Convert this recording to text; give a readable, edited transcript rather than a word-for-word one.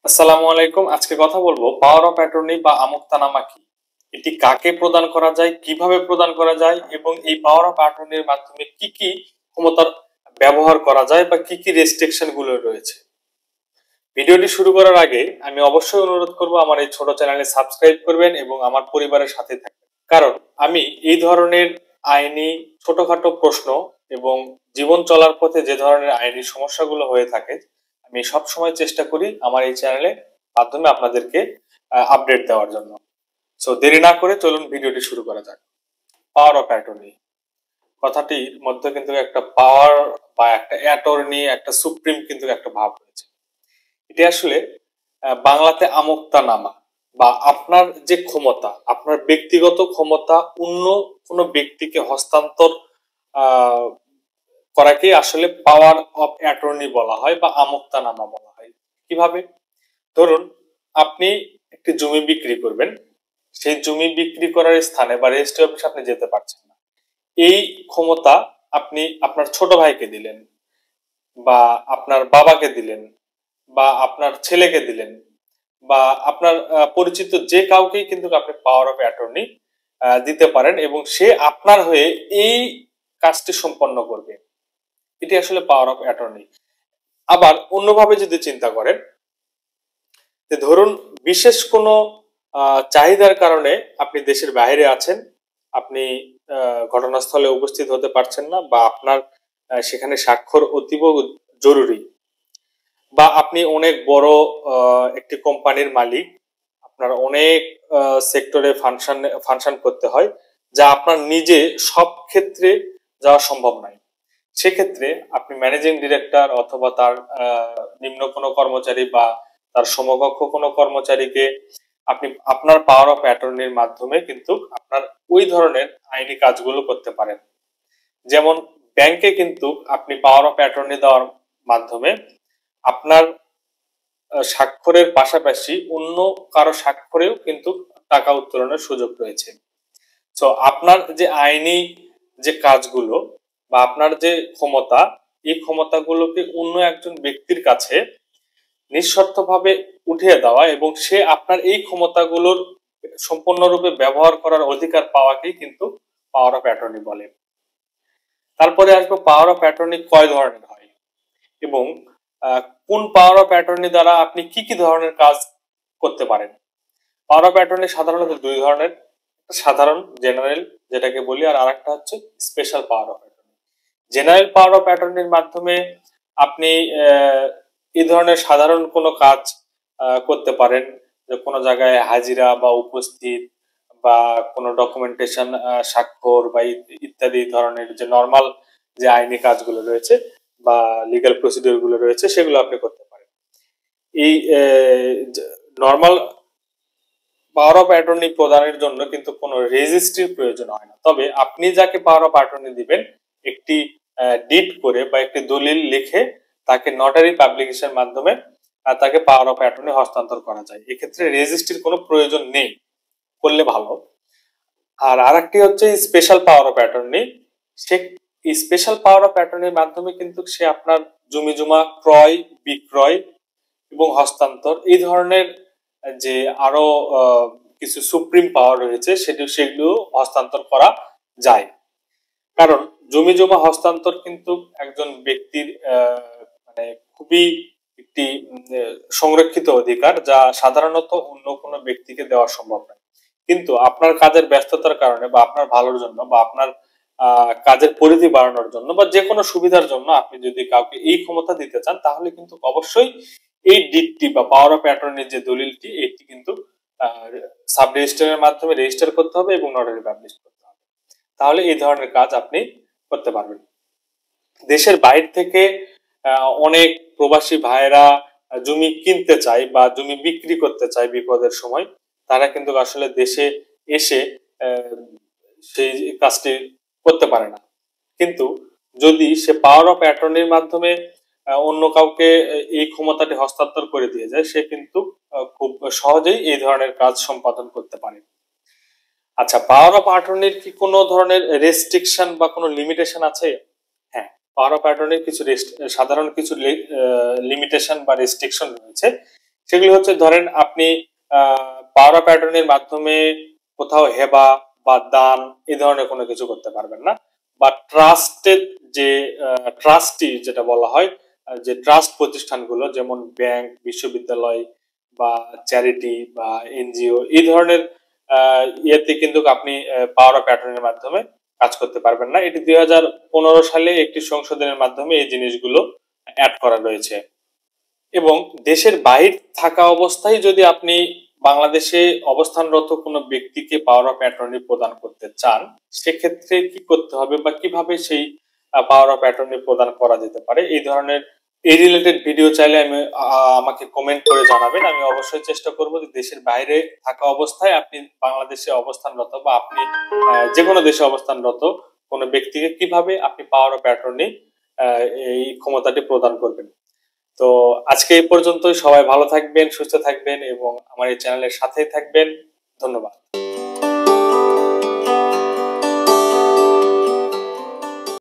আসসালামু আলাইকুম। আজকে কথা বলবো পাওয়ার অফ অ্যাটর্নি বা আমোক্তানামা কি, এটি কাকে প্রদান করা যায়, কিভাবে প্রদান করা যায় এবং এই পাওয়ার অফ অ্যাটর্নির মাধ্যমে কি কি ক্ষমতার ব্যবহার করা যায় বা কি কি রেস্ট্রিকশন গুলো রয়েছে। ভিডিওটি শুরু করার আগে আমি অবশ্যই অনুরোধ করব আমার এই ছোট চ্যানেলে সাবস্ক্রাইব করবেন এবং আমার পরিবারের সাথে থাকবেন, কারণ আমি এই ধরনের আইনি ছোটখাটো প্রশ্ন এবং জীবন চলার পথে যে ধরনের আইনি সমস্যাগুলো হয়ে থাকে আমি সব সময় চেষ্টা করি আমার এই চ্যানেলে মাধ্যমে আপনাদেরকে আপডেট দেওয়ার জন্য। সো দেরি না করে চলুন ভিডিওটি শুরু করা যাক। পাওয়ার অফ অ্যাটর্নি কথাটির মধ্যে কিন্তু একটা পাওয়ার বা একটা অ্যাটর্নি, একটা সুপ্রিম কিন্তু একটা ভাব রয়েছে। এটি আসলে বাংলাতে আমোক্তানামা বা আপনার যে ক্ষমতা, আপনার ব্যক্তিগত ক্ষমতা অন্য কোনো ব্যক্তিকে হস্তান্তর আহ, করাকে আসলে পাওয়ার অফ অ্যাটর্নি বলা হয় বা আমোক্তানামা বলা হয়। কিভাবে? ধরুন আপনি একটি জমি বিক্রি করবেন, সেই জমি বিক্রি করার স্থানে বা রেজিস্ট্রি অফিসে আপনি যেতে পারছেন না। এই ক্ষমতা আপনি আপনার ছোট ভাইকে দিলেন বা আপনার বাবাকে দিলেন বা আপনার ছেলেকে দিলেন বা আপনার পরিচিত যে কাউকেই কিন্তু আপনি পাওয়ার অফ অ্যাটর্নি দিতে পারেন এবং সে আপনার হয়ে এই কাজটি সম্পন্ন করবে। এটি আসলে পাওয়ার অফ অ্যাটর্নি। আবার অন্যভাবে যদি চিন্তা করেন, যে ধরুন বিশেষ কোনো চাহিদার কারণে আপনি দেশের বাইরে আছেন, আপনি ঘটনাস্থলে উপস্থিত হতে পারছেন না বা আপনার সেখানে স্বাক্ষর অতীব জরুরি, বা আপনি অনেক বড় একটি কোম্পানির মালিক, আপনার অনেক সেক্টরে ফাংশন করতে হয় যা আপনার নিজে সব ক্ষেত্রে যাওয়া সম্ভব নয়। সেক্ষেত্রে আপনি ম্যানেজিং ডিরেক্টর অথবা তার নিম্ন কোনো কর্মচারী বা তার সমকক্ষ কোনো কর্মচারীকে আপনি আপনার পাওয়ার অফ অ্যাটর্নির মাধ্যমে কিন্তু আপনার ওই ধরনের আইনি কাজগুলো করতে পারেন। যেমন ব্যাংকে কিন্তু আপনি পাওয়ার অফ অ্যাটর্নি দেওয়ার মাধ্যমে আপনার স্বাক্ষরের পাশাপাশি অন্য কারো স্বাক্ষরেও কিন্তু টাকা উত্তোলনের সুযোগ রয়েছে। তো আপনার যে আইনি যে কাজগুলো বা আপনার যে ক্ষমতা, এই ক্ষমতাগুলোকে অন্য একজন ব্যক্তির কাছে নিঃশর্তভাবে উঠিয়ে দেওয়া এবং সে আপনার এই ক্ষমতাগুলোর সম্পূর্ণরূপে ব্যবহার করার অধিকার পাওয়াকেই কিন্তু পাওয়ার অফ অ্যাটর্নি বলে। তারপরে আসবো পাওয়ার অফ অ্যাটর্নি কয় ধরনের হয় এবং কোন পাওয়ার অফ অ্যাটর্নি দ্বারা আপনি কি কি ধরনের কাজ করতে পারেন। পাওয়ার অফ অ্যাটর্নি সাধারণত দুই ধরনের, সাধারণ জেনারেল যেটাকে বলি, আর আরেকটা হচ্ছে special power of attorney. General power of অ্যাটর্নির মাধ্যমে আপনি এই ধরনের সাধারণ কোনো কাজ করতে পারেন, যে কোনো জায়গায় হাজিরা বা উপস্থিত বা কোনো ডকুমেন্টেশন, স্বাক্ষর বা ইত্যাদি ধরনের যে নর্মাল যে আইনি কাজগুলো রয়েছে বা লিগ্যাল প্রসিডিওর গুলো রয়েছে সেগুলো আপনি করতে পারেন। এই নর্মাল পাওয়ার অফ অ্যাটর্নি প্রদানের জন্য কিন্তু কোনো রেজিস্ট্রির প্রয়োজন হয় না, তবে আপনি যাকে পাওয়ার অফ অ্যাটর্নি দিবেন একটি ডিড করে বা একটি দলিল লিখে তাকে নটারি পাবলিকেশনের মাধ্যমে তাকে পাওয়ার অফ অ্যাটর্নি হস্তান্তর করা যায়। এক্ষেত্রে রেজিস্ট্রির কোনো প্রয়োজন নেই, করলে ভালো। আর আরেকটি হচ্ছে স্পেশাল পাওয়ার অফ অ্যাটর্নি। সে স্পেশাল পাওয়ার অফ অ্যাটর্নির মাধ্যমে কিন্তু সে আপনার জমি জমা ক্রয় বিক্রয় এবং হস্তান্তর এই ধরনের যে আরো কিছু সুপ্রিম পাওয়ার রয়েছে সেগুলো হস্তান্তর করা যায়। কারণ জমি জমা হস্তান্তর কিন্তু একজন ব্যক্তির মানে খুবই একটি সংরক্ষিত অধিকার, যা সাধারণত অন্য কোনো ব্যক্তিকে দেওয়া সম্ভব নয়। কিন্তু আপনার কাজের ব্যস্ততার কারণে বা আপনার ভালোর জন্য বা আপনার কাজের পরিধি বাড়ানোর জন্য বা যে কোনো সুবিধার জন্য আপনি যদি কাউকে এই ক্ষমতা দিতে চান, তাহলে কিন্তু অবশ্যই এই ডিডটি বা পাওয়ার অফ অ্যাটর্নির যে দলিলটি এটি কিন্তু সাব রেজিস্ট্রারের মাধ্যমে রেজিস্টার করতে হবে এবং নটারি পাবলিশ করতে হবে। তাহলে এই ধরনের কাজ আপনি করতে পারবেন। দেশের বাইরে থেকে অনেক প্রবাসী ভাইয়েরা জমি কিনতে চায় বা জমি বিক্রি করতে চায় বিপদের সময়, তারা কিন্তু আসলে দেশে এসে সেই কাজটি করতে পারে না। কিন্তু যদি সে পাওয়ার অফ অ্যাটর্নির মাধ্যমে অন্য কাউকে এই ক্ষমতাটি হস্তান্তর করে দিয়ে যায়, সে কিন্তু খুব সহজেই এই ধরনের কাজ সম্পাদন করতে পারে। আচ্ছা, পাওয়ার অফ অ্যাটর্নির কি কোনো ধরনের রেস্ট্রিকশন বা কোনো লিমিটেশন আছে? হ্যাঁ, পাওয়ার অফ অ্যাটর্নির কিছু সাধারণ কিছু লিমিটেশন বা রেস্ট্রিকশন রয়েছে। সেগুলি হচ্ছে ধরেন আপনি পাওয়ার অফ অ্যাটর্নির মাধ্যমে কোথাও হেবা বা দান এই ধরনের কোনো কিছু করতে পারবেন না, বা ট্রাস্টেড যে ট্রাস্টি যেটা বলা হয়, যে ট্রাস্ট প্রতিষ্ঠানগুলো যেমন ব্যাংক, বিশ্ববিদ্যালয় বা চ্যারিটি বা এনজিও এই ধরনের ইয়েতে কিন্তু আপনি পাওয়ার অফ অ্যাটর্নির মাধ্যমে কাজ করতে পারবেন না। এটি 2015 সালে একটি সংশোধনের মাধ্যমে এই জিনিসগুলো অ্যাড করা রয়েছে। এবং দেশের বাইরে থাকা অবস্থায় যদি আপনি বাংলাদেশে অবস্থানরত কোনো ব্যক্তিকে পাওয়ার অফ অ্যাটর্নি প্রদান করতে চান, সেক্ষেত্রে কি করতে হবে বা কিভাবে সেই পাওয়ার অফ অ্যাটর্নি প্রদান করা যেতে পারে, এই ধরনের এই রিলেটেড ভিডিও চাইলে আমাকে কমেন্ট করে জানাবেন। আমি অবশ্যই চেষ্টা করব যে দেশের বাইরে থাকা অবস্থায় আপনি বাংলাদেশে অবস্থানরত বা আপনি যে কোনো দেশে অবস্থানরত কোনো ব্যক্তিকে কিভাবে আপনি পাওয়ার অফ অ্যাটর্নি এই ক্ষমতাটি প্রদান করবেন। তো আজকে এই পর্যন্তই। সবাই ভালো থাকবেন, সুস্থ থাকবেন এবং আমার এই চ্যানেলের সাথেই থাকবেন। ধন্যবাদ।